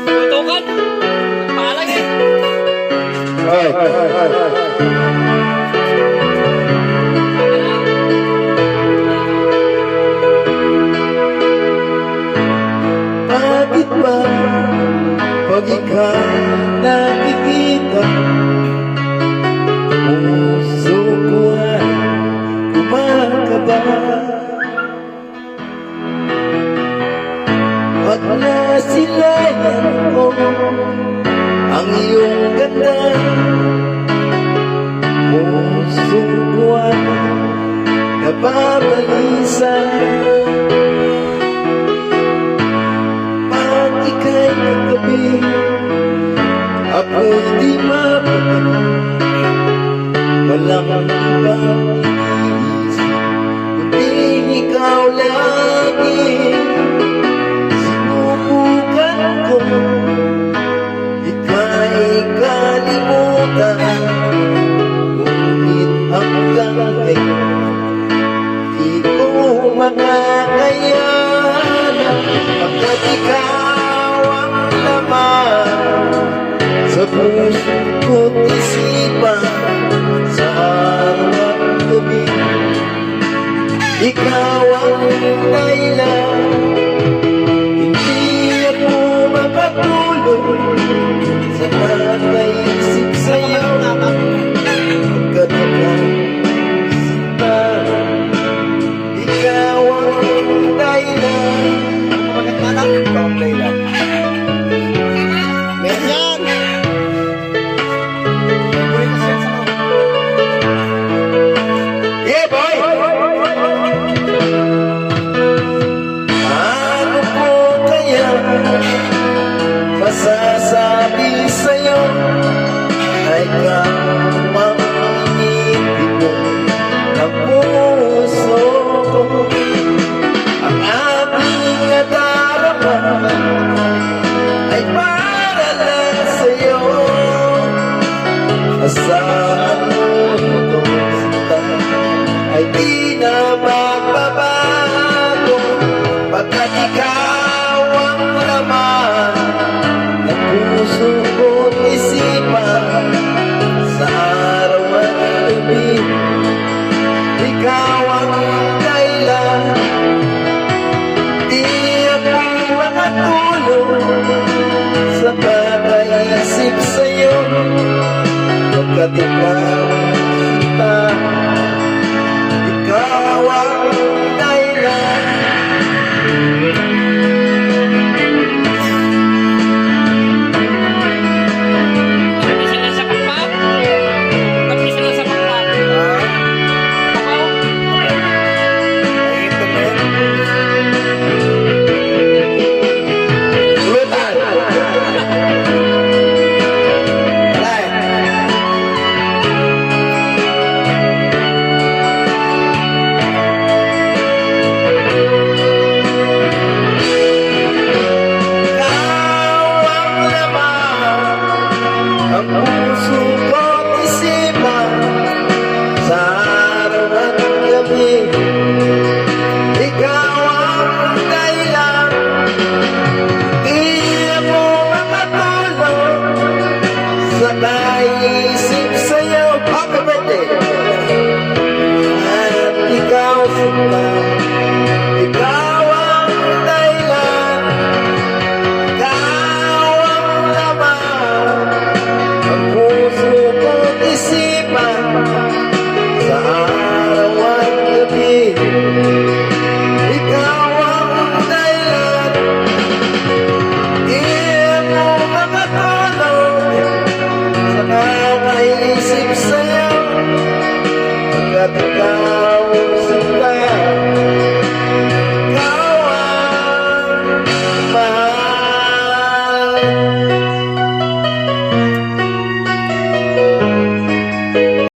Tutukan. Palang eh. Bakit ba pag ikaw nakikita, puso ko ay kumakaba? Pag nasilayan ko ang iyong ganda, puso ko ay nababalisa. Pag ika'y kagabi, ako'y di mapagano, walang ibang iniisip, kundi ikaw lagi. Sinubukan ko ika'y kalimutan, ngunit hanggang ngayon di ko makakayanan, pagkat ikaw ang laman sa puso ko't isipan, sa araw at gabi. Ikaw ang dahilan, hindi ako makatulog sa kakaisip sa'yo, pagkat ikaw sinta. Ikaw ang dahilan, ikaw ang dahilan. Ganyan! Yeah, boy! Ano po kaya masasabi sa'yo, ay kang manginipin mo ng puso ko? Ang aking nadarama ay para lang sa'yo. Asahan mo itong sinta ay di na magbabago, pagkat ikaw ang laman ng puso ko't isipan, sa araw at gabi. Ikaw ang dahilan, di ako makatulog sa kakaisip sa'yo, pagkat ikaw sinta. Ikaw ang dahilan. Tapos sila sa pakpak. Tapos sila sa pakpak. Pakaw. Ito na yun. Ulutan. Alay. Ikaw ang laman, ang puso ko't isipan, sa araw at gabi. Ikaw ang dahilan, di ako makatulog sa naisip sa'yo. Happy birthday! At ikaw sinta, ikaw ang dahilan, ikaw ang laman, ang puso ko't isipan, sa araw at gabi. Ikaw ang dahilan, di ako makatulog sa kakaisip sa'yo, pagkat ikaw sinta.